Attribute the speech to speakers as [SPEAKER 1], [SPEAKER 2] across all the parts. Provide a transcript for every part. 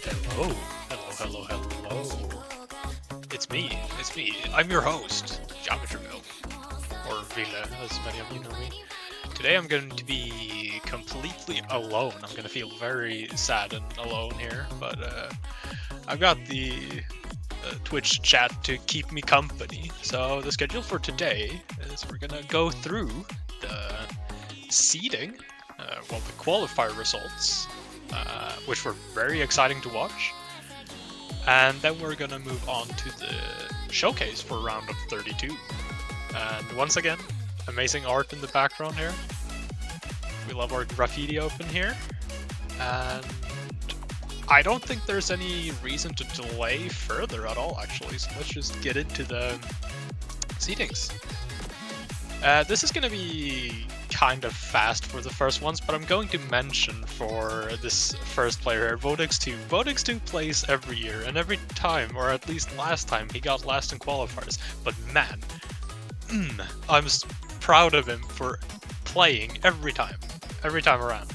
[SPEAKER 1] Hello, hello, hello. It's me. I'm your host, Geometryville, or Villa, as many of you know me. Today I'm going to be completely alone. I'm going to feel very sad and alone here, but I've got the Twitch chat to keep me company. So the schedule for today is we're going to go through the seeding, the qualifier results, which were very exciting to watch. And then we're gonna move on to the showcase for round of 32. And once again, amazing art in the background here. We love our graffiti open here. And I don't think there's any reason to delay further at all, actually. So let's just get into the seedings. This is gonna be kind of fast for the first ones, but I'm going to mention for this first player here, VOD2. VOD2 plays every year, and every time, or at least last time, he got last in qualifiers. But man, I'm proud of him for playing every time around.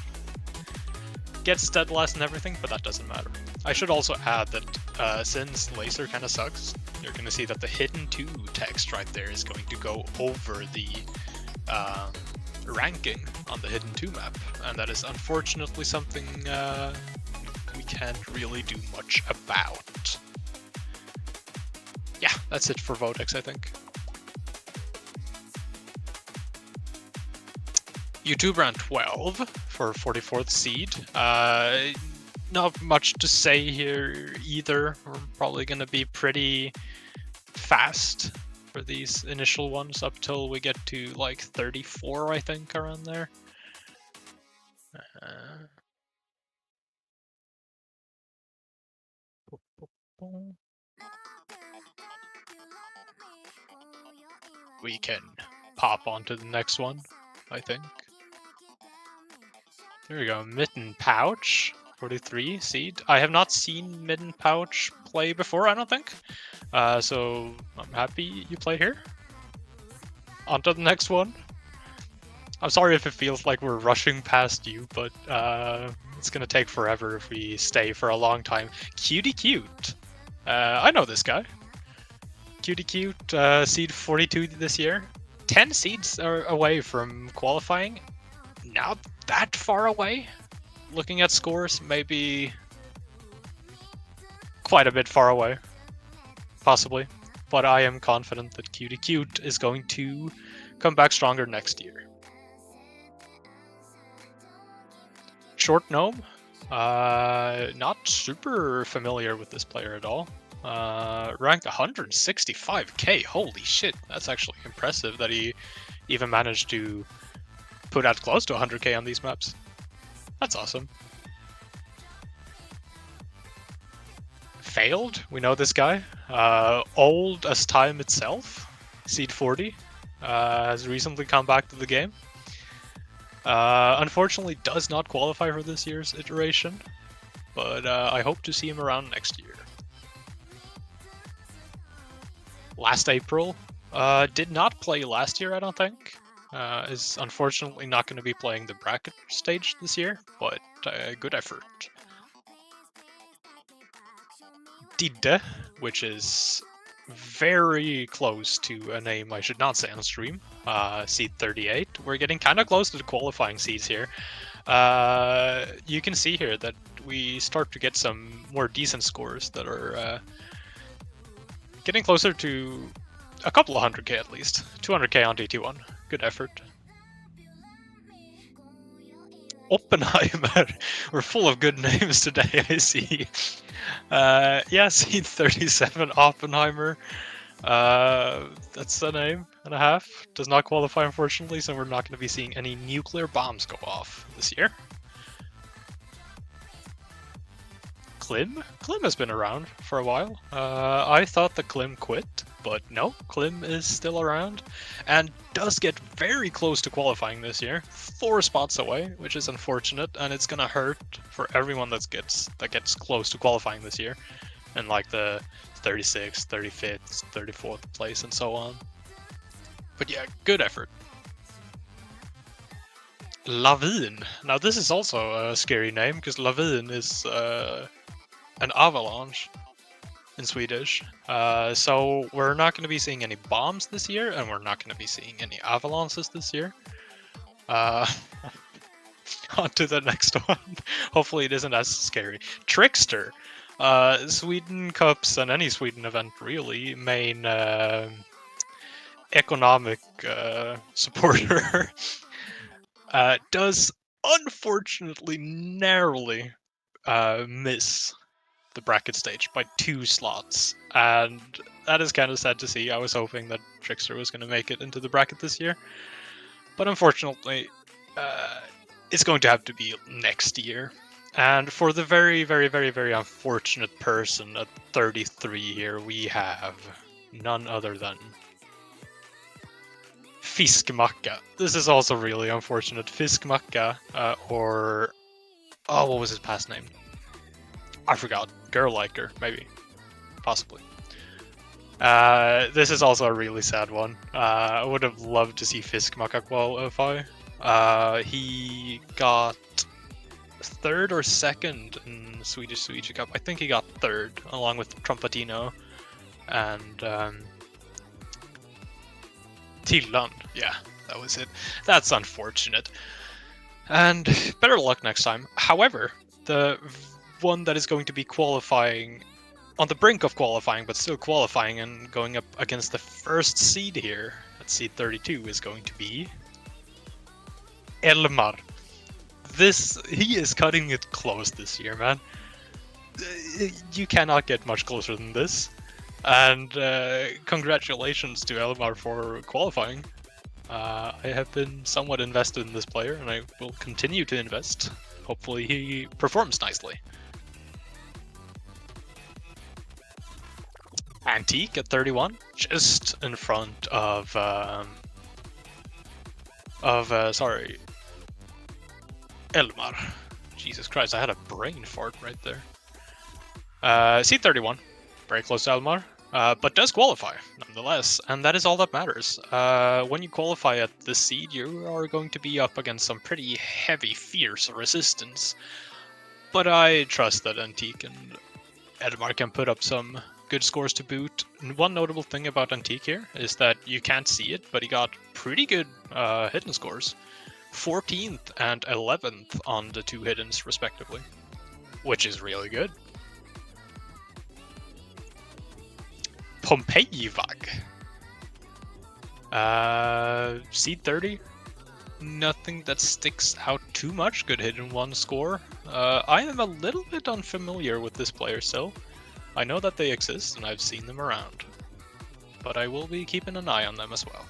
[SPEAKER 1] Gets dead last and everything, but that doesn't matter. I should also add that since laser kind of sucks, you're going to see that the hidden 2 text right there is going to go over the ranking on the hidden 2 map, and that is unfortunately something we can't really do much about. Yeah, that's it for Vodex, I think. YouTube ran 12 for 44th seed. Not much to say here either. We're probably going to be pretty fast for these initial ones up till we get to like 34, I think, around there. We can pop on to the next one, I think. There we go, Mitten Pouch, 43 seed. I have not seen Mitten Pouch play before, I don't think. So I'm happy you played here. On to the next one. I'm sorry if it feels like we're rushing past you, but it's gonna take forever if we stay for a long time. Cutie Cute. I know this guy. Cutie Cute, seed 42 this year. 10 seeds are away from qualifying. Not that far away. Looking at scores, maybe quite a bit far away. Possibly. But I am confident that Cutie Cute is going to come back stronger next year. Short Gnome. Not super familiar with this player at all. Ranked 165k. Holy shit, that's actually impressive that he even managed to put out close to 100k on these maps. That's awesome. Failed, we know this guy. Old as time itself. Seed 40. Has recently come back to the game. Unfortunately does not qualify for this year's iteration, but I hope to see him around next year. Last April, did not play last year, I don't think. Is unfortunately not going to be playing the bracket stage this year, but good effort. Didde, which is very close to a name I should not say on stream. Seed 38. We're getting kind of close to the qualifying seeds here. You can see here that we start to get some more decent scores that are getting closer to a couple of 100k at least. 200k on DT1. Good effort. Oppenheimer. We're full of good names today, I see. Yeah, seed 37, Oppenheimer. That's a name and a half. Does not qualify, unfortunately, so we're not going to be seeing any nuclear bombs go off this year. Klim? Klim has been around for a while. I thought the Klim quit, but no, Klim is still around and does get very close to qualifying this year. 4 spots away, which is unfortunate, and it's gonna hurt for everyone that gets close to qualifying this year, and like the 36th, 35th, 34th place and so on. But yeah, good effort. Lavine. Now this is also a scary name because Lavine is an avalanche in Swedish. So we're not going to be seeing any bombs this year, and we're not going to be seeing any avalanches this year. On to the next one. Hopefully it isn't as scary. Trickster. Sweden Cups and any Sweden event really main economic supporter does unfortunately narrowly miss the bracket stage by 2 slots, and that is kind of sad to see. I was hoping that Trickster was going to make it into the bracket this year, but unfortunately it's going to have to be next year. And for the very, very, very, very unfortunate person at 33 here, we have none other than Fiskmacka. This is also really unfortunate. Fiskmacka, or... Oh, what was his past name? I forgot. Girl Liker, maybe. Possibly. This is also a really sad one. I would have loved to see Fiskmacka qualify. He got 3rd or 2nd in Swedish Cup. I think he got 3rd, along with Trumpatino and Tilland. Yeah, that was it. That's unfortunate. And better luck next time. However, the one that is going to be qualifying, on the brink of qualifying, but still qualifying and going up against the first seed here at seed 32 is going to be Elmar. He is cutting it close this year, man. You cannot get much closer than this. And congratulations to Elmar for qualifying. I have been somewhat invested in this player, and I will continue to invest. Hopefully he performs nicely. Antique at 31, just in front of sorry, Elmar. Jesus Christ, I had a brain fart right there. Seed 31, very close to Elmar, but does qualify nonetheless, and that is all that matters. When you qualify at this seed, you are going to be up against some pretty heavy, fierce resistance. But I trust that Antique and Elmar can put up some good scores to boot. And one notable thing about Antique here is that you can't see it, but he got pretty good hidden scores. 14th and 11th on the 2 hiddens, respectively, which is really good. Pompejivag. Seed 30. Nothing that sticks out too much. Good hidden 1 score. I am a little bit unfamiliar with this player still. I know that they exist and I've seen them around, but I will be keeping an eye on them as well.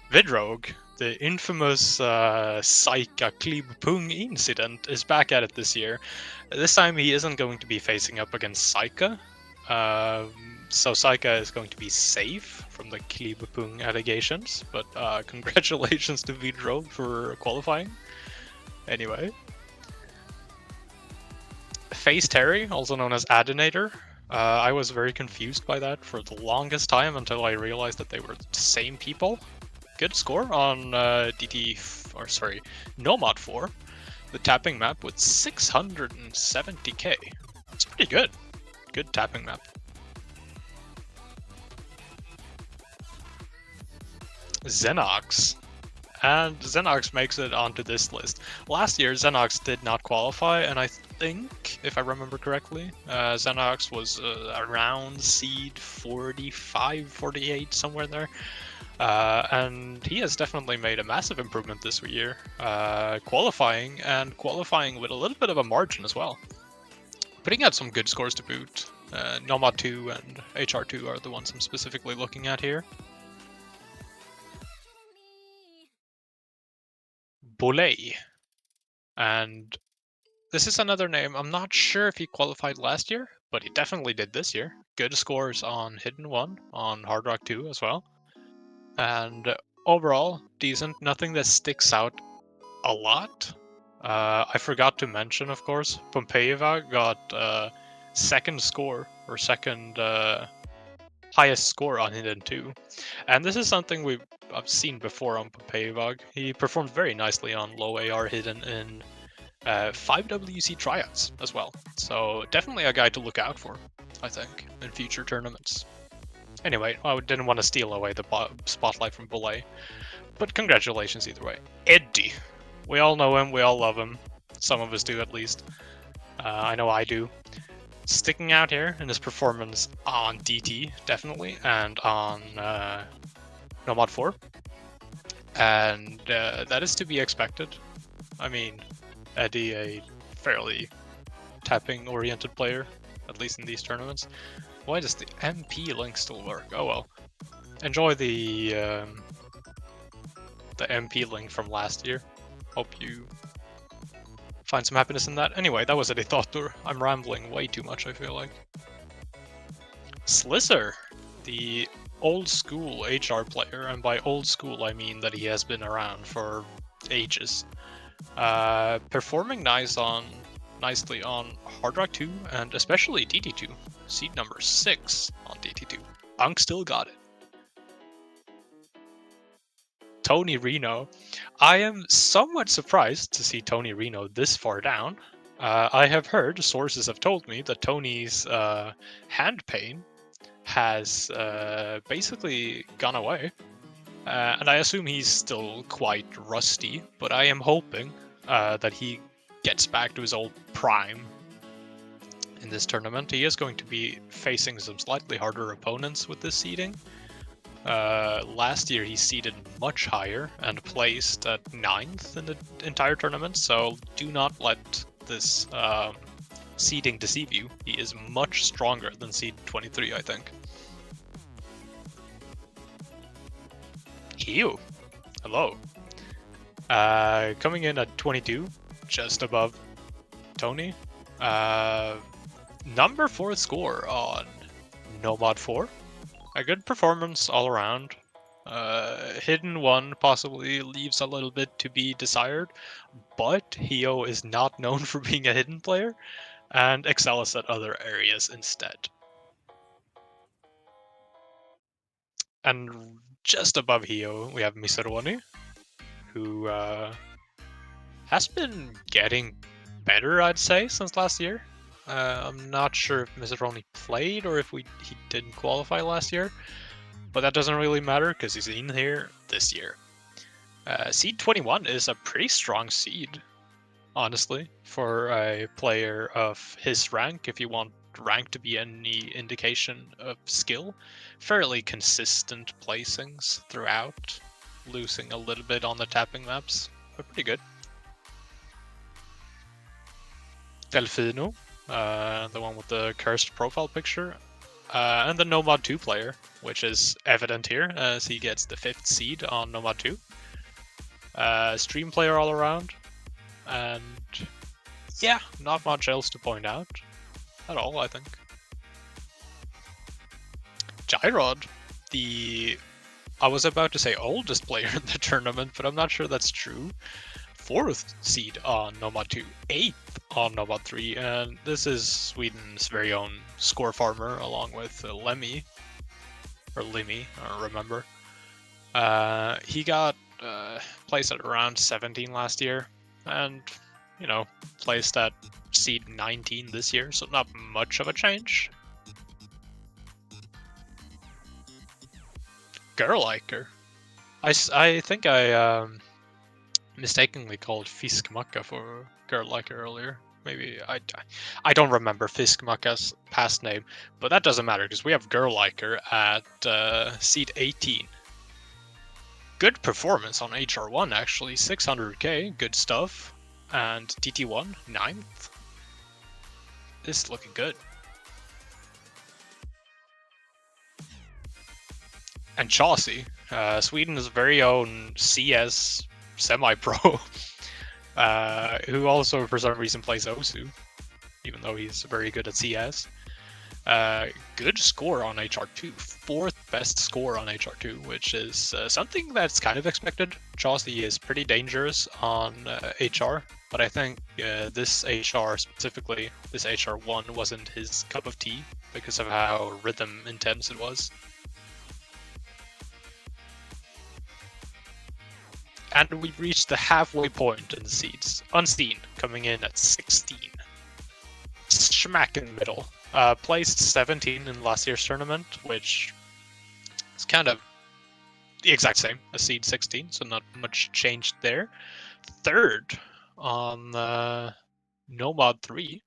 [SPEAKER 1] Vidrogue, the infamous Saika Klibpung incident, is back at it this year. This time he isn't going to be facing up against Saika, so Saika is going to be safe from the Klibpung allegations, but congratulations to Vidrogue for qualifying. Anyway. Face Terry, also known as Adinator. I was very confused by that for the longest time until I realized that they were the same people. Good score on Nomad 4, the tapping map with 670k. It's pretty good. Good tapping map. Xenox. And Xenox makes it onto this list. Last year, Xenox did not qualify, and I think, if I remember correctly, Xenox was around seed 45, 48, somewhere there. And he has definitely made a massive improvement this year, qualifying with a little bit of a margin as well. Putting out some good scores to boot. Nomad 2 and HR2 are the ones I'm specifically looking at here. Bolay. And this is another name. I'm not sure if he qualified last year, but he definitely did this year. Good scores on Hidden 1, on Hard Rock 2 as well. And overall, decent. Nothing that sticks out a lot. I forgot to mention, of course, Pompejeva got second score, or second highest score on Hidden 2. And this is something I've seen before on Pompejeva. He performed very nicely on low AR Hidden in 5 WC tryouts as well. So definitely a guy to look out for, I think, in future tournaments. Anyway, I didn't want to steal away the spotlight from Boulay, but congratulations either way. Eddie. We all know him, we all love him. Some of us do at least. I know I do. Sticking out here in his performance on DT, definitely, and on Nomad 4. And that is to be expected. I mean, Eddie, a fairly tapping-oriented player, at least in these tournaments. Why does the MP link still work? Oh well. Enjoy the MP link from last year. Hope you find some happiness in that. Anyway, that was a thought tour. I'm rambling way too much, I feel like. Slisser, the old school HR player, and by old school I mean that he has been around for ages. Performing nicely on Hard Rock 2 and especially DT2. Seed number 6 on DT2. Unk still got it. Tony Reno. I am somewhat surprised to see Tony Reno this far down. I have heard, sources have told me, that Tony's hand pain has basically gone away. And I assume he's still quite rusty, but I am hoping that he gets back to his old prime in this tournament. He is going to be facing some slightly harder opponents with this seeding. Last year he seeded much higher and placed at 9th in the entire tournament, so do not let this seeding deceive you. He is much stronger than seed 23, I think. Ew. Hello. Coming in at 22, just above Tony. Number 4 score on Nomad 4. A good performance all around. Hidden 1 possibly leaves a little bit to be desired, but Hio is not known for being a hidden player, and excels at other areas instead. And just above Hio, we have Miseroni, who has been getting better, I'd say, since last year. I'm not sure if Miseroni played or if he didn't qualify last year, but that doesn't really matter because he's in here this year. Seed 21 is a pretty strong seed, honestly, for a player of his rank, if you want rank to be any indication of skill. Fairly consistent placings throughout, losing a little bit on the tapping maps, but pretty good. Delfino, the one with the cursed profile picture, and the Nomad 2 player, which is evident here as he gets the 5th seed on Nomad 2. Stream player all around, and yeah, not much else to point out at all, I think. Gyrod, I was about to say oldest player in the tournament, but I'm not sure that's true. 4th seed on Nomad 2, 8th on Nomad 3, and this is Sweden's very own score farmer, along with Lemmy, or Limmy, I don't remember. He got placed at around 17 last year, and, you know, placed at seed 19 this year, so not much of a change. Girliker. I think I mistakenly called Fiskmacka for Girliker earlier. Maybe I don't remember Fiskmacka's past name, but that doesn't matter because we have Girliker at seed 18. Good performance on HR1 actually, 600k, good stuff, and TT1 9th. This is looking good. And Chaucy, Sweden's very own CS semi-pro, who also for some reason plays Osu, even though he's very good at CS. Good score on HR2, 4th best score on HR2, which is something that's kind of expected. Chaucy is pretty dangerous on HR, but I think this HR specifically, this HR1 wasn't his cup of tea because of how rhythm intense it was. And we've reached the halfway point in the seeds. Unseen, coming in at 16. Smack in the middle. Placed 17 in last year's tournament, which is kind of the exact same as seed 16, so not much changed there. Third on Nomad 3,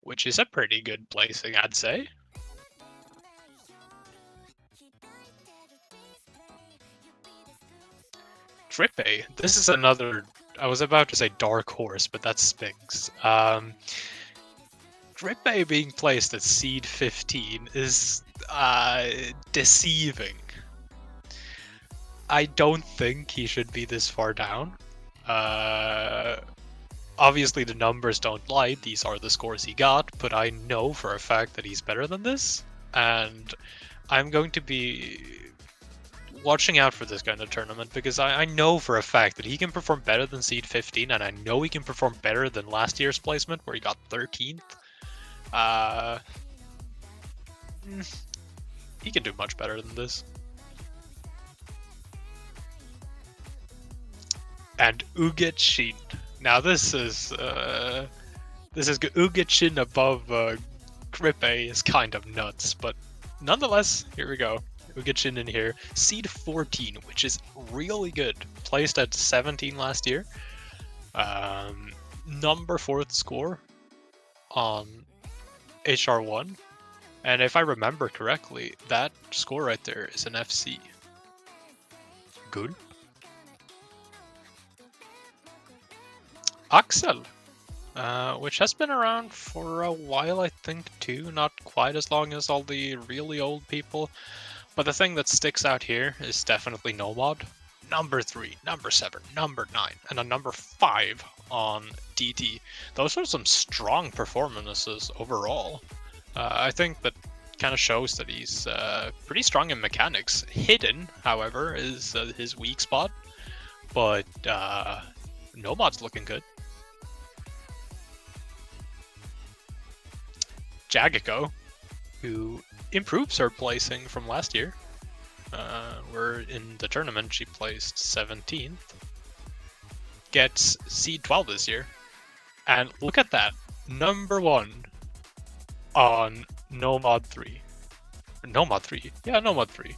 [SPEAKER 1] which is a pretty good placing, I'd say. Drippe, this is another, I was about to say dark horse, but that's Sphinx. Drippe being placed at seed 15 is deceiving. I don't think he should be this far down. Obviously the numbers don't lie, these are the scores he got, but I know for a fact that he's better than this, and I'm going to be watching out for this kind of tournament, because I know for a fact that he can perform better than seed 15, and I know he can perform better than last year's placement, where he got 13th. He can do much better than this. And Ugechin. Now this is Ugechin above Grippe is kind of nuts, but nonetheless, here we go. Ugechin in here. Seed 14, which is really good. Placed at 17 last year. Number 4th score on HR1. And if I remember correctly, that score right there is an FC. Good. Axel, which has been around for a while, I think, too. Not quite as long as all the really old people. But the thing that sticks out here is definitely Nomad. Number 3, number 7, number 9, and a number 5 on DT. Those are some strong performances overall. I think that kind of shows that he's pretty strong in mechanics. Hidden, however, is his weak spot. But Nomad's looking good. Jagiko, who improves her placing from last year. We're in the tournament, she placed 17th. Gets seed 12 this year. And look at that. Number 1 on Nomad 3. Nomad 3? Yeah, Nomad 3.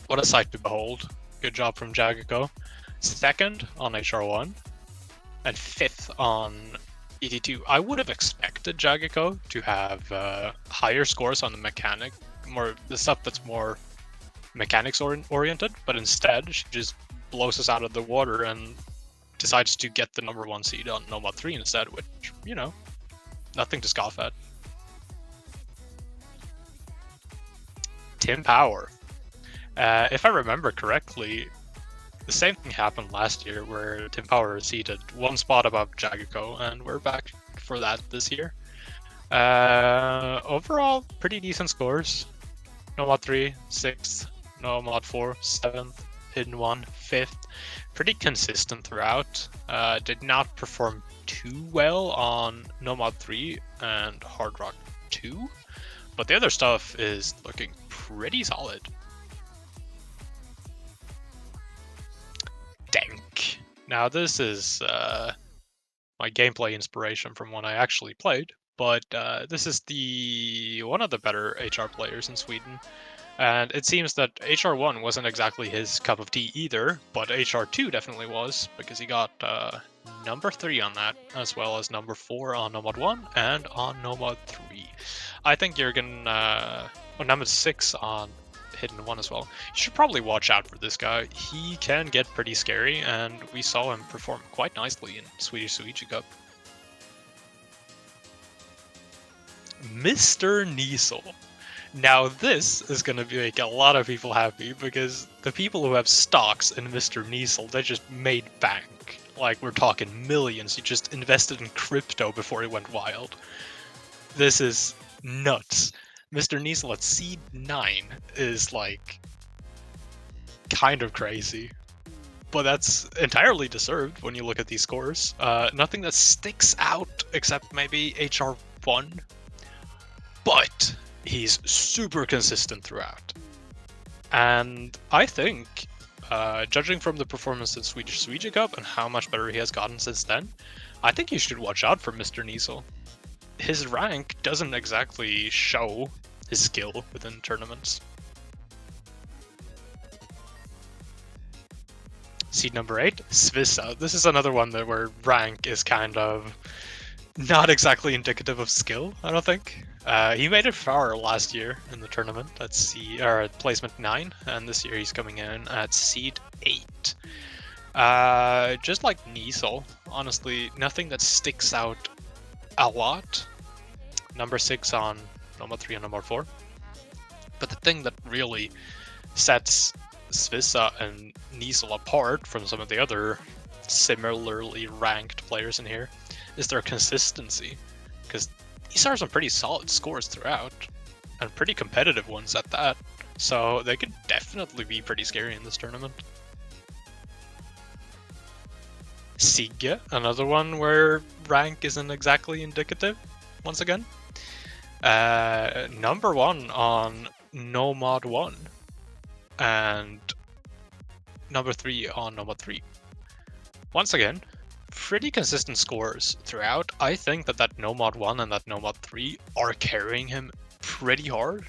[SPEAKER 1] What a sight to behold. Good job from Jagiko. 2nd on HR1. And 5th on ET2. I would have expected Jagiko to have higher scores on the mechanic, the stuff that's more mechanics oriented, but instead she just blows us out of the water and decides to get the number 1 seed on Nomad 3 instead, which, you know, nothing to scoff at. Tim Power. If I remember correctly, the same thing happened last year where Tim Power seated 1 spot above Jagiko, and we're back for that this year. Overall, pretty decent scores. Nomad 3, 6th, Nomad 4, 7th, Hidden 1, 5th. Pretty consistent throughout. Did not perform too well on Nomad 3 and Hard Rock 2, but the other stuff is looking pretty solid. Dank. Now this is my gameplay inspiration from when I actually played, but this is one of the better HR players in Sweden. And it seems that HR1 wasn't exactly his cup of tea either, but HR2 definitely was, because he got number 3 on that, as well as number 4 on Nomad 1 and on Nomad 3. I think you're gonna... number 6 on Hidden 1 as well. You should probably watch out for this guy. He can get pretty scary, and we saw him perform quite nicely in Swedish Suichi Cup. Mr. Niesel. Now this is going to make a lot of people happy, because the people who have stocks in Mr. Niesel, they just made bank. Like, we're talking millions. You just invested in crypto before it went wild. This is nuts. Mr. Niesel at seed 9 is, like, kind of crazy. But that's entirely deserved when you look at these scores. Nothing that sticks out except maybe HR1. But he's super consistent throughout. And I think Judging from the performance in Swedish Cup and how much better he has gotten since then, I think you should watch out for Mr. Niesel. His rank doesn't exactly show his skill within tournaments. Seed number 8, Svissa. This is another one that where rank is kind of not exactly indicative of skill, I don't think. He made it far last year in the tournament at placement 9, and this year he's coming in at seed 8. Just like Niesel, honestly, nothing that sticks out a lot. Number 6 on number 3 and number 4. But the thing that really sets Svissa and Niesel apart from some of the other similarly ranked players in here is their consistency, because these are some pretty solid scores throughout, and pretty competitive ones at that, so they could definitely be pretty scary in this tournament. Sigge, another one where rank isn't exactly indicative, once again. Number 1 on Nomad 1, and number 3 on Nomad 3. Once again, pretty consistent scores throughout. I think that Nomad 1 and that Nomad 3 are carrying him pretty hard,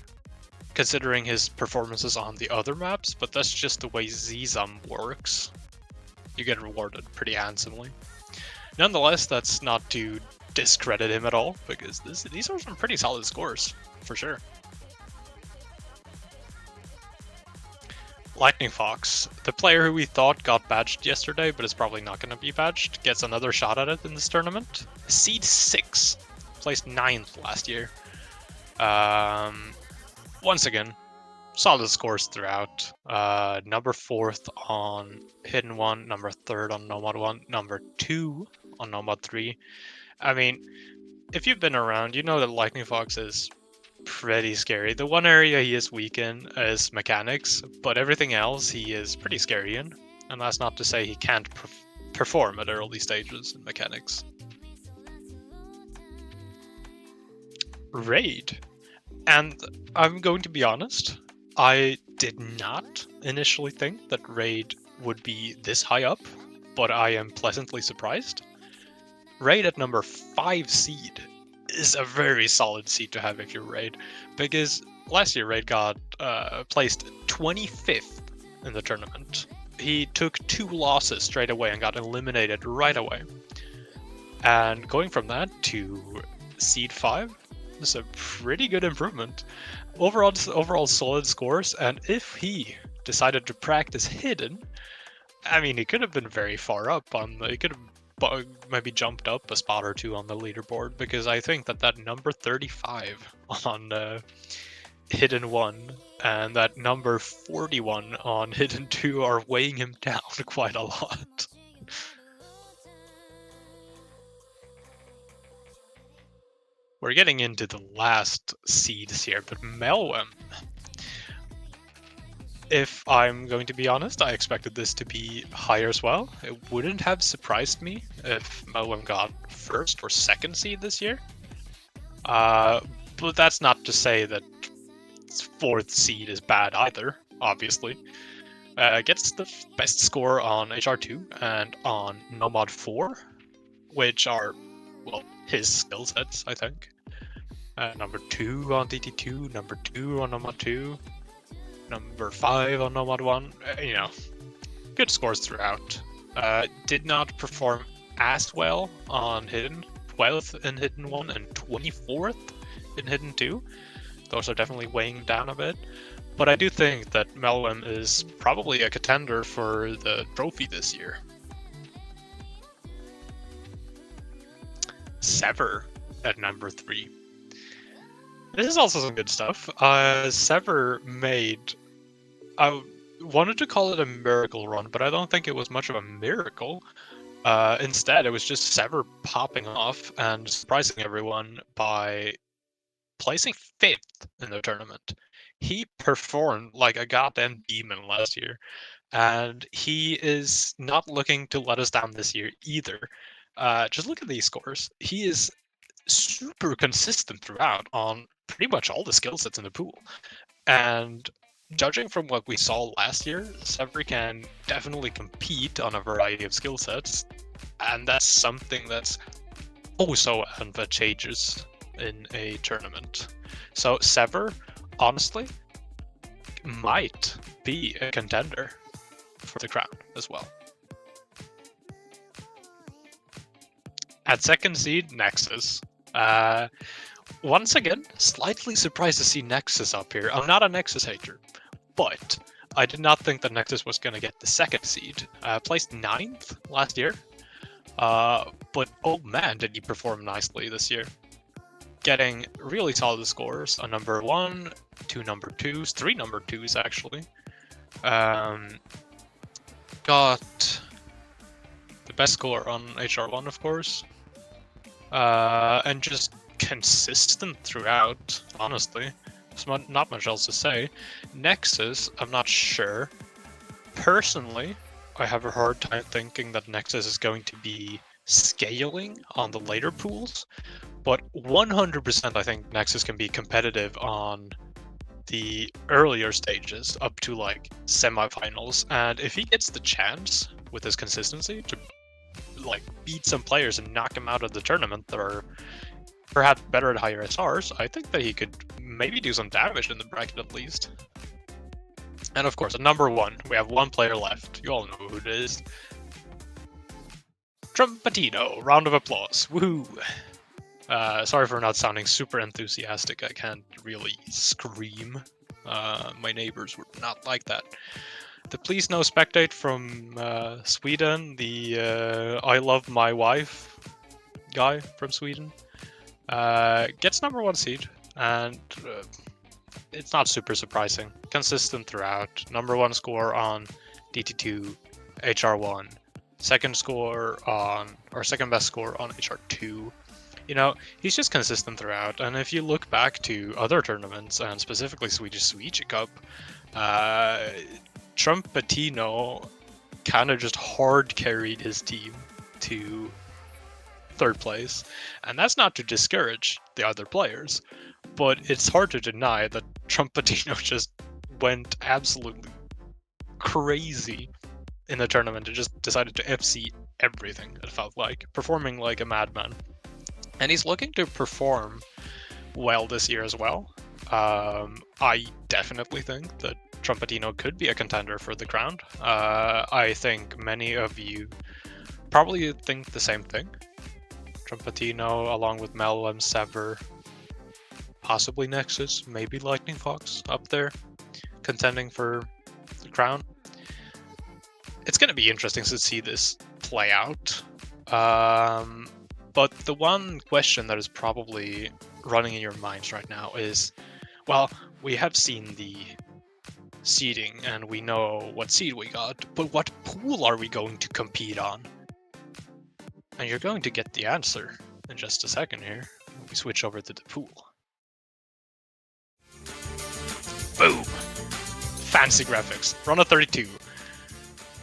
[SPEAKER 1] considering his performances on the other maps, but that's just the way Zizam works. You get rewarded pretty handsomely. Nonetheless, that's not to discredit him at all, because these are some pretty solid scores, for sure. Lightning Fox, the player who we thought got badged yesterday, but is probably not going to be badged, gets another shot at it in this tournament. Seed 6, placed 9th last year. Once again, solid scores throughout. Number 4th on Hidden 1, number 3rd on Nomad 1, number 2 on Nomad 3. I mean, if you've been around, you know that Lightning Fox is pretty scary. The one area he is weak in is mechanics, but everything else he is pretty scary in. And that's not to say he can't perform at early stages in mechanics. Raid. And I'm going to be honest, I did not initially think that Raid would be this high up, but I am pleasantly surprised. Raid at number 5 seed is a very solid seed to have if you're Raid, because last year Raid got placed 25th in the tournament. He took 2 losses straight away and got eliminated right away. And going from that to seed 5 is a pretty good improvement. Overall solid scores, and if he decided to practice Hidden, I mean, he could have been very far up on the, he could have maybe jumped up a spot or 2 on the leaderboard, because I think that number 35 on Hidden 1 and that number 41 on Hidden 2 are weighing him down quite a lot. We're getting into the last seeds here, but Melwem. If I'm going to be honest, I expected this to be higher as well. It wouldn't have surprised me if Melwem got 1st or 2nd seed this year. But that's not to say that 4th seed is bad either, obviously. Gets the best score on HR2 and on Nomad 4, which are, well, his skill sets, I think. Number 2 on DT2, number 2 on Nomad 2, number 5 on Nomad 1, you know, good scores throughout. Did not perform as well on Hidden, 12th in Hidden 1 and 24th in Hidden 2. Those are definitely weighing down a bit. But I do think that Melwem is probably a contender for the trophy this year. Sever at number 3. This is also some good stuff. Sever made, I wanted to call it a miracle run, but I don't think it was much of a miracle. Instead, it was just Sever popping off and surprising everyone by placing 5th in the tournament. He performed like a goddamn demon last year, and he is not looking to let us down this year either. Just look at these scores. He is super consistent throughout on pretty much all the skill sets in the pool. And judging from what we saw last year, Sever can definitely compete on a variety of skill sets, and that's something that's also advantageous in a tournament. So Sever, honestly, might be a contender for the crown as well. At second seed, Nexus. Once again, slightly surprised to see Nexus up here. I'm not a Nexus hater, but I did not think that Nexus was going to get the second seed. Placed 9th last year, but oh man, did he perform nicely this year. Getting really solid scores on number 1, 2 number 2s, 3 number 2s actually. Got the best score on HR1, of course. And just consistent throughout, honestly. There's not much else to say. Nexus, I'm not sure. Personally, I have a hard time thinking that Nexus is going to be scaling on the later pools, but 100% I think Nexus can be competitive on the earlier stages up to like semifinals, and if he gets the chance with his consistency to like beat some players and knock them out of the tournament that are perhaps better at higher SRs, I think that he could maybe do some damage in the bracket at least. And of course, at number 1, we have one player left. You all know who it is. Trumpetino. Round of applause. Woohoo! Sorry for not sounding super enthusiastic. I can't really scream. My neighbors would not like that. The Please No Spectate from Sweden, the I Love My Wife guy from Sweden, gets number 1 seed, and it's not super surprising. Consistent throughout. Number 1 score on DT2, HR1, second score on, or second best score on HR2. You know, he's just consistent throughout, and if you look back to other tournaments, and specifically Swedish Cup, Trumpetino kind of just hard carried his team to 3rd place, and that's not to discourage the other players, but it's hard to deny that Trumpetino just went absolutely crazy in the tournament and just decided to FC everything, it felt like, performing like a madman. And he's looking to perform well this year as well. I definitely think that Trumpetino could be a contender for the crown. I think many of you probably think the same thing. Trumpetino, along with Melem, Sever, possibly Nexus, maybe Lightning Fox up there, contending for the crown. It's going to be interesting to see this play out. But the one question that is probably running in your minds right now is, well, we have seen the seeding and we know what seed we got, but what pool are we going to compete on? And you're going to get the answer in just a second here when we switch over to the pool. Boom! Fancy graphics. Ro32.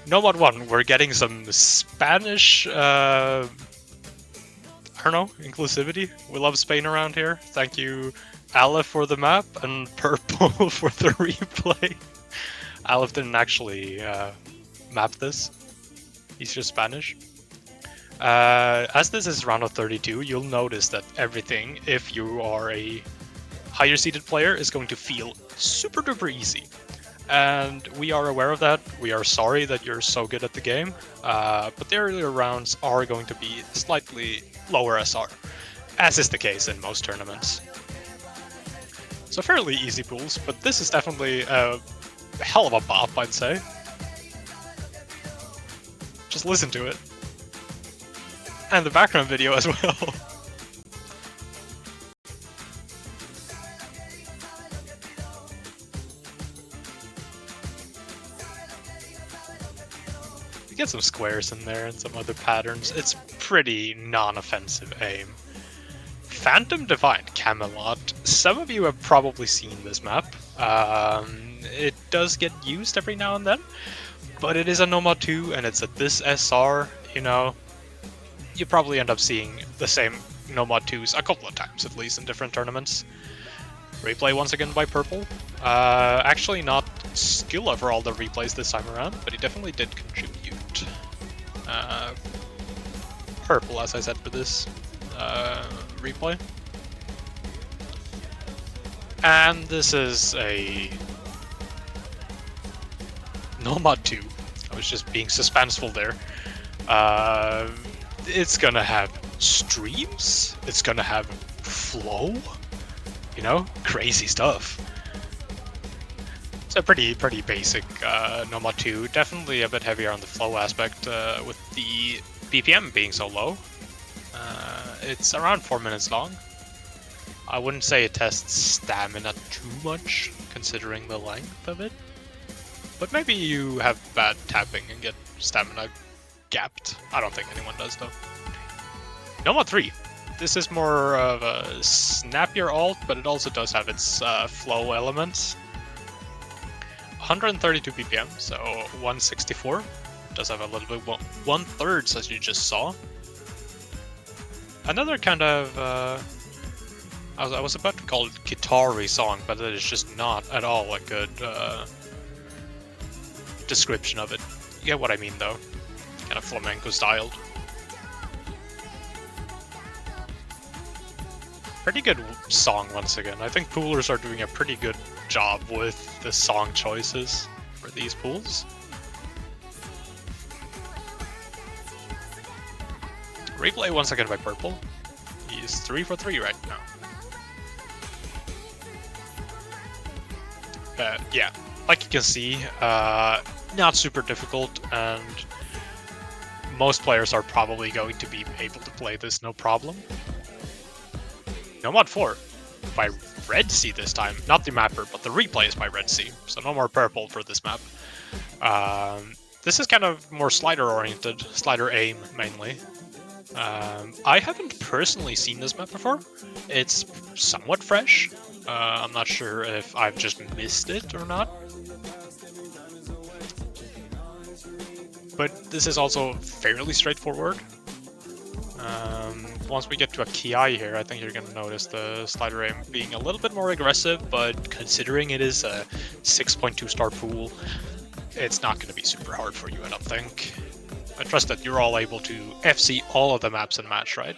[SPEAKER 1] Nomad 1, we're getting some Spanish, I don't know, inclusivity. We love Spain around here. Thank you, Aleph, for the map, and Purple for the replay. Aleph didn't actually map this. He's just Spanish. As this is round of 32, you'll notice that everything, if you are a higher seeded player, is going to feel super duper easy. And we are aware of that. We are sorry that you're so good at the game, but the earlier rounds are going to be slightly lower SR, as is the case in most tournaments. So fairly easy pools, but this is definitely a hell of a bop, I'd say. Just listen to it. And the background video as well. You get some squares in there and some other patterns. It's pretty non-offensive aim. Phantom Divine Camelot. Some of you have probably seen this map. It does get used every now and then, but it is a Nomad 2 and it's at this SR, you know. You probably end up seeing the same Nomad 2s a couple of times at least in different tournaments. Replay once again by Purple. Actually not Skilla for all the replays this time around, but he definitely did contribute. Purple, as I said, for this replay. And this is a Nomad 2. I was just being suspenseful there. It's gonna have streams. It's gonna have flow. You know, crazy stuff. It's a pretty basic Nomad 2. Definitely a bit heavier on the flow aspect with the BPM being so low. It's around 4 minutes long. I wouldn't say it tests stamina too much, considering the length of it. But maybe you have bad tapping and get stamina gapped. I don't think anyone does, though. Nomad 3. This is more of a snappier alt, but it also does have its flow elements. 132 BPM, so 164. Does have a little bit 1/3, as you just saw. Another kind of I was about to call it guitar-y song, but it is just not at all a good description of it. You get what I mean, though. Kind of flamenco styled. Pretty good song once again. I think poolers are doing a pretty good job with the song choices for these pools. Replay once again by Purple. He's 3 for 3 right now. Yeah, like you can see, not super difficult, and most players are probably going to be able to play this no problem. Nomad 4 by Red Sea this time. Not the mapper, but the replay is by Red Sea, so no more Purple for this map. This is kind of more slider-oriented, slider aim mainly. I haven't personally seen this map before. It's somewhat fresh. I'm not sure if I've just missed it or not. But this is also fairly straightforward. Once we get to a Ki here, I think you're going to notice the slider aim being a little bit more aggressive, but considering it is a 6.2 star pool, it's not going to be super hard for you, I don't think. I trust that you're all able to FC all of the maps in match, right?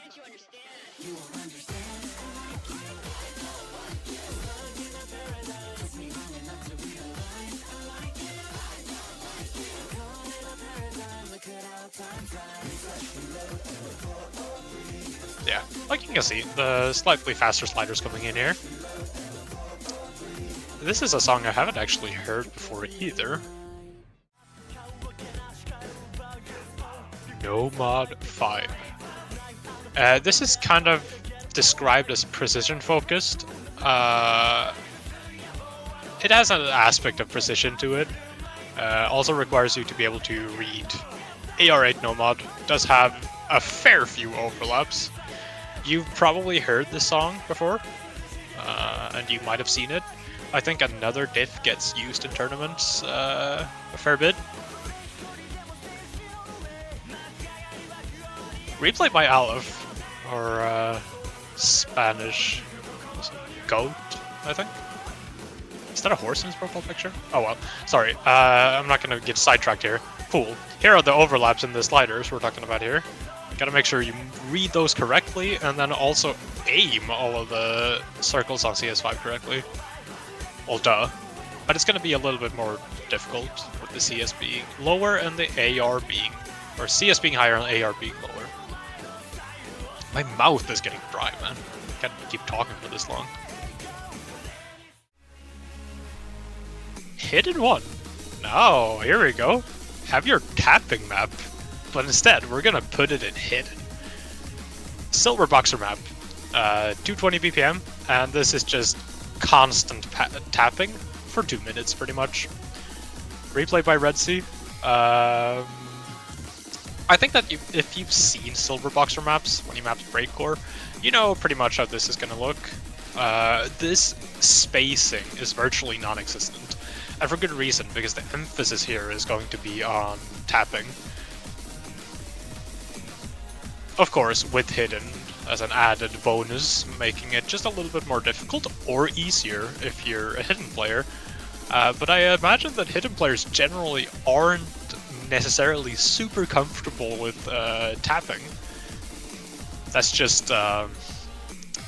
[SPEAKER 1] Yeah, like you can see, the slightly faster sliders coming in here. This is a song I haven't actually heard before either. Nomad 5. This is kind of described as precision focused. It has an aspect of precision to it. Also requires you to be able to read AR8 Nomad. Does have a fair few overlaps. You've probably heard this song before, and you might have seen it. I think another diff gets used in tournaments a fair bit. Replay by Aleph, or Spanish goat, I think. Is that a horse in his profile picture? Oh well, sorry. I'm not gonna get sidetracked here. Cool. Here are the overlaps in the sliders we're talking about here. Gotta make sure you read those correctly, and then also aim all of the circles on CS5 correctly. Well, duh. But it's gonna be a little bit more difficult with the CS being lower and the AR being, or CS being higher and AR being lower. My mouth is getting dry, man. Can't keep talking for this long. Hidden one. No, here we go. Have your tapping map, but instead we're gonna put it in hidden. Silver boxer map, 220 BPM, and this is just constant tapping for 2 minutes, pretty much. Replay by Red Sea. I think that if you've seen Silver Boxer maps, when you map Breakcore, you know pretty much how this is going to look. This spacing is virtually non-existent, and for good reason, because the emphasis here is going to be on tapping. Of course, with Hidden as an added bonus, making it just a little bit more difficult, or easier if you're a Hidden player. But I imagine that hidden players generally aren't necessarily super comfortable with tapping. That's just an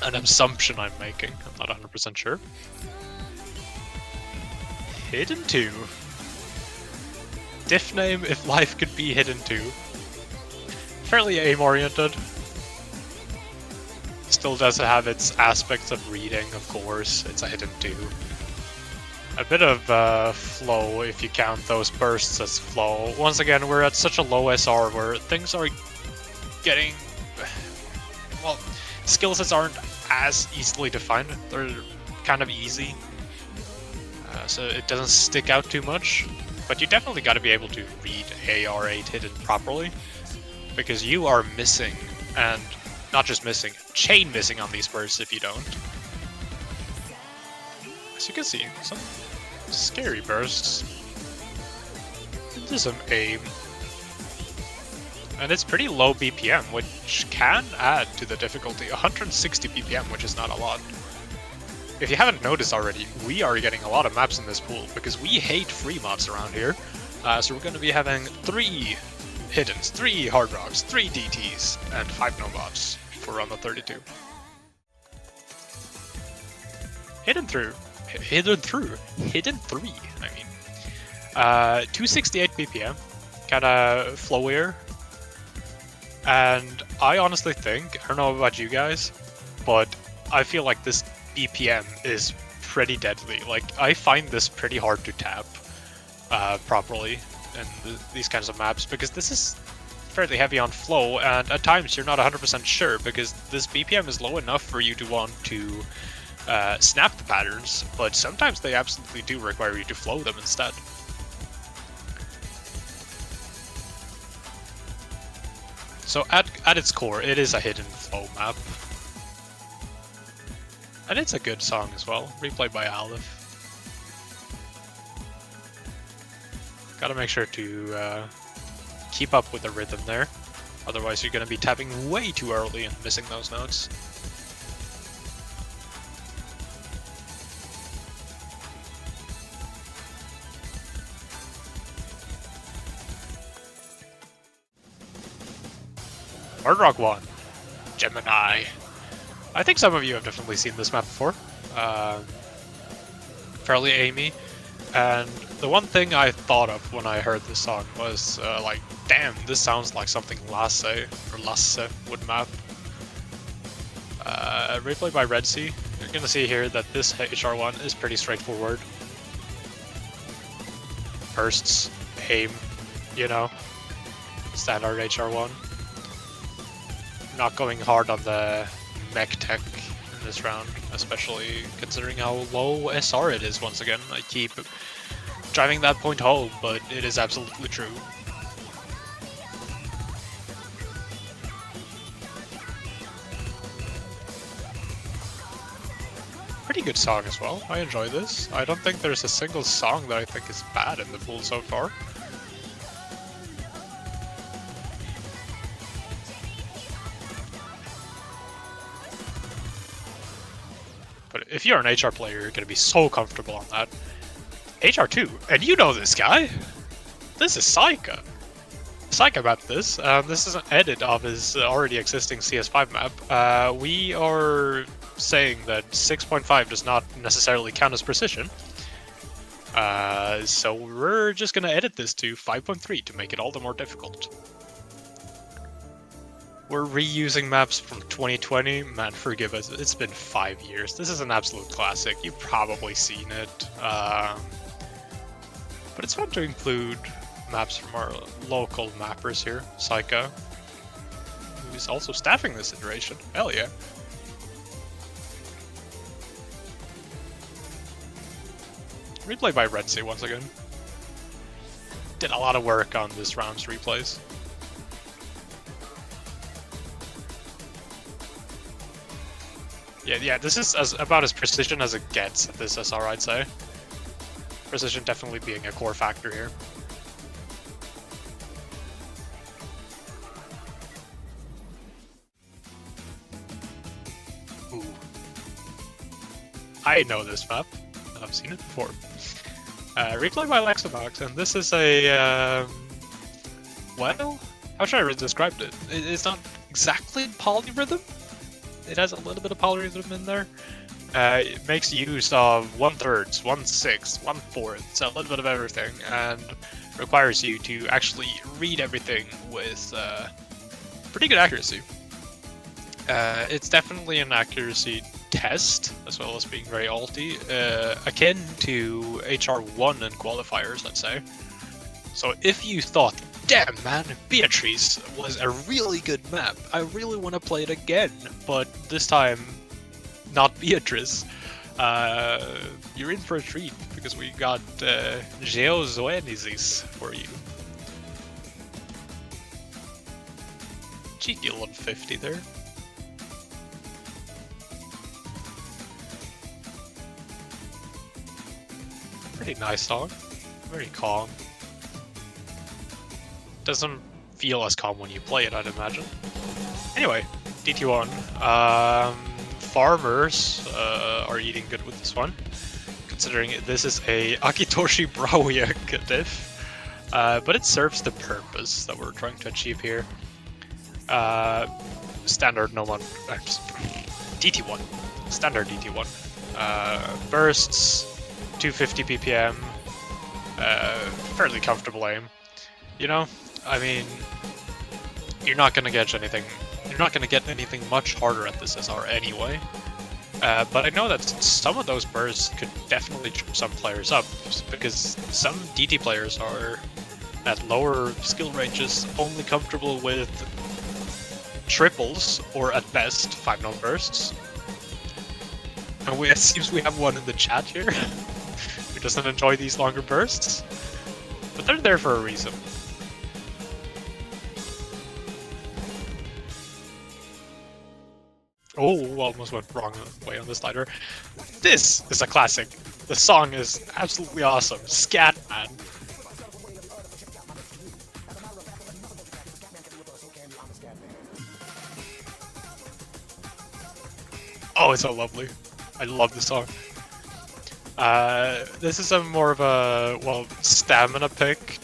[SPEAKER 1] assumption I'm making. I'm not 100% sure. Hidden 2. Diff name if life could be hidden 2. Fairly aim-oriented. Still does have its aspects of reading, of course. It's a hidden 2. A bit of flow if you count those bursts as flow. Once again, we're at such a low SR where things are getting... well, skill sets aren't as easily defined. They're kind of easy. So it doesn't stick out too much. But you definitely got to be able to read AR8 hidden properly. Because you are missing, and not just missing, chain missing on these bursts if you don't. As you can see, some scary bursts. Into some aim. And it's pretty low BPM, which can add to the difficulty. 160 BPM, which is not a lot. If you haven't noticed already, we are getting a lot of maps in this pool, because we hate free mods around here. So we're going to be having 3 hiddens, 3 hard rocks, 3 DTs, and 5 no-bots for Ro32. Hidden 3, I mean. 268 BPM, kinda flowier. And I honestly think, I don't know about you guys, but I feel like this BPM is pretty deadly. Like, I find this pretty hard to tap properly in these kinds of maps, because this is fairly heavy on flow, and at times you're not 100% sure, because this BPM is low enough for you to want to snap the patterns, but sometimes they absolutely do require you to flow them instead. So at its core, it is a hidden flow map. And it's a good song as well, replayed by Aleph. Gotta make sure to keep up with the rhythm there, otherwise you're gonna be tapping way too early and missing those notes. Hard Rock 1, Gemini. I think some of you have definitely seen this map before. Fairly aimey. And the one thing I thought of when I heard this song was like, damn, this sounds like something Lasse would map. Replay by Red Sea. You're gonna see here that this HR1 is pretty straightforward. Bursts, aim, you know, standard HR1. Not going hard on the mech tech in this round, especially considering how low SR it is once again. I keep driving that point home, but it is absolutely true. Pretty good song as well. I enjoy this. I don't think there's a single song that I think is bad in the pool so far. But if you're an HR player, you're going to be so comfortable on that. HR2, and you know this guy! This is Saika. Saika mapped this. This is an edit of his already existing CS5 map. We are saying that 6.5 does not necessarily count as precision. So we're just going to edit this to 5.3 to make it all the more difficult. We're reusing maps from 2020. Man, forgive us, it's been 5 years. This is an absolute classic. You've probably seen it. But it's fun to include maps from our local mappers here. Saika, who's also staffing this iteration. Hell yeah. Replay by Red Sea once again. Did a lot of work on this round's replays. Yeah, this is about as precision as it gets at this SR, I'd say. Precision definitely being a core factor here. Ooh. I know this map. I've seen it before. Replay by Lexabox, and this is a, well, how should I describe it? It's not exactly polyrhythm. It has a little bit of polyrhythm in there. It makes use of 1/3, 1/6, 1/4, so a little bit of everything, and requires you to actually read everything with pretty good accuracy. It's definitely an accuracy test, as well as being very alty, akin to HR1 and qualifiers, let's say. So if you thought, damn man, Beatrice was a really good map, I really want to play it again, but this time not Beatrice, you're in for a treat, because we got Geozoenesis for you. Cheeky 150 there. Pretty nice song. Very calm. Doesn't feel as calm when you play it, I'd imagine. Anyway, DT1. Farmers are eating good with this one, considering this is a Akitoshi Brawiak diff. But it serves the purpose that we're trying to achieve here. Standard no one. DT1. Standard DT1. Bursts, 250 BPM, fairly comfortable aim. You know, I mean, you're not gonna get anything much harder at this SR anyway. But I know that some of those bursts could definitely trip some players up, because some DT players are at lower skill ranges only comfortable with triples, or at best 5-note bursts. And it seems we have one in the chat here who doesn't enjoy these longer bursts, but they're there for a reason. Oh, almost went wrong way on the slider. This is a classic. The song is absolutely awesome. Scatman. Oh, it's so lovely. I love this song. This is a more of a, well, stamina pick.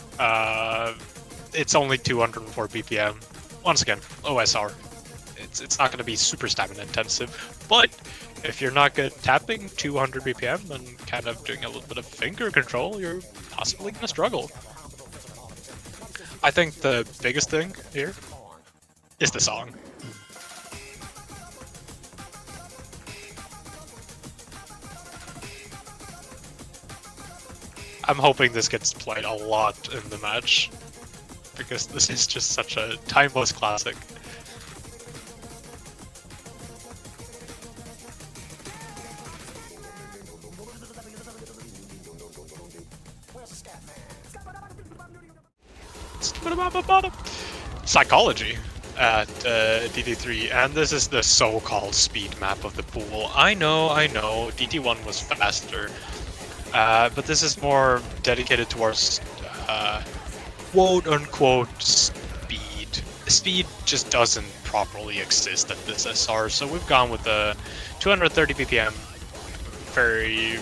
[SPEAKER 1] It's only 204 BPM. Once again, OSR. It's not going to be super stamina intensive, but if you're not good at tapping 200 BPM and kind of doing a little bit of finger control, you're possibly going to struggle. I think the biggest thing here is the song. I'm hoping this gets played a lot in the match, because this is just such a timeless classic. Psychology at DT3, and this is the so-called speed map of the pool. I know, DT1 was faster, but this is more dedicated towards quote-unquote speed. Speed just doesn't properly exist at this SR, so we've gone with the 230 BPM, very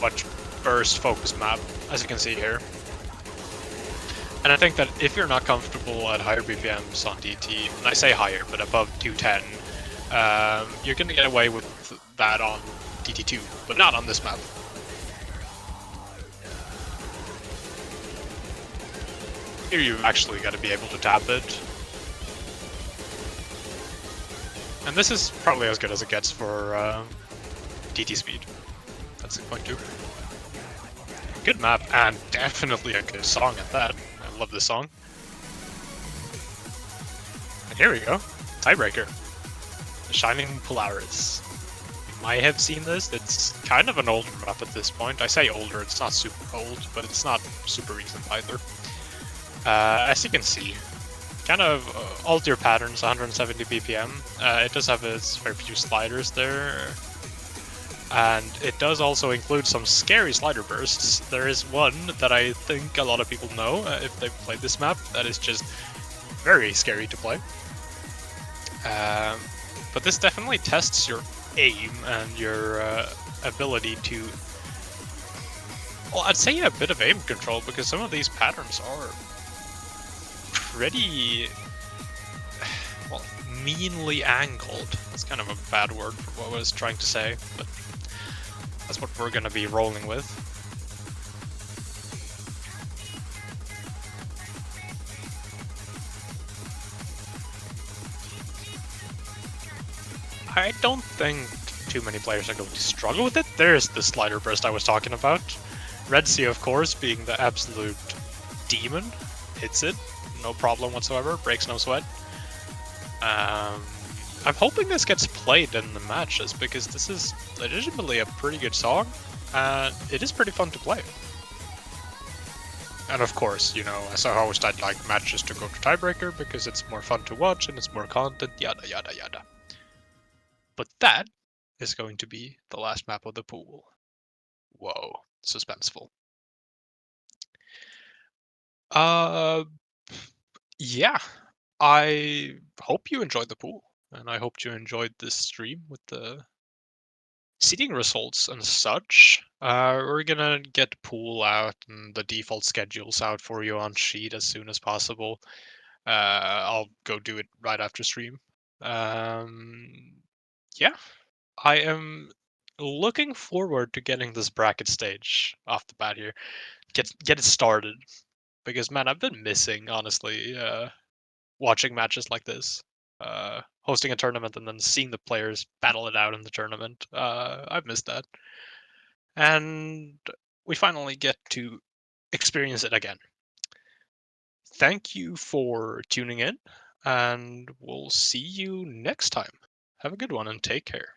[SPEAKER 1] much burst-focused map, as you can see here. And I think that if you're not comfortable at higher BPMs on DT, and I say higher, but above 210, you're going to get away with that on DT2, but not on this map. Here you've actually got to be able to tap it. And this is probably as good as it gets for DT speed. That's 6.2. Good map, and definitely a good song at that. I love this song. And here we go. Tiebreaker. The Shining Polaris. You might have seen this. It's kind of an older map at this point. I say older, it's not super old, but it's not super recent either. As you can see, kind of alter patterns, 170 BPM. It does have its very few sliders there. And it does also include some scary slider bursts. There is one that I think a lot of people know if they've played this map that is just very scary to play. But this definitely tests your aim and your ability to Well, I'd say a bit of aim control, because some of these patterns are pretty, well, meanly angled. That's kind of a bad word for what I was trying to say, but that's what we're gonna be rolling with. I don't think too many players are going to struggle with it. There's the slider burst I was talking about. Red Sea, of course, being the absolute demon, hits it, no problem whatsoever, breaks no sweat. I'm hoping this gets played in the matches, because this is legitimately a pretty good song, and it is pretty fun to play. And of course, you know, as a host, I'd like matches to go to tiebreaker, because it's more fun to watch and it's more content, yada yada yada. But that is going to be the last map of the pool. Whoa, suspenseful. Yeah, I hope you enjoyed the pool, and I hope you enjoyed this stream with the seating results and such. We're gonna get pool out and the default schedules out for you on sheet as soon as possible. I'll go do it right after stream. Yeah, I am looking forward to getting this bracket stage off the bat here. Get it started, because man, I've been missing, honestly, watching matches like this. Hosting a tournament and then seeing the players battle it out in the tournament. I've missed that. And we finally get to experience it again. Thank you for tuning in, and we'll see you next time. Have a good one and take care.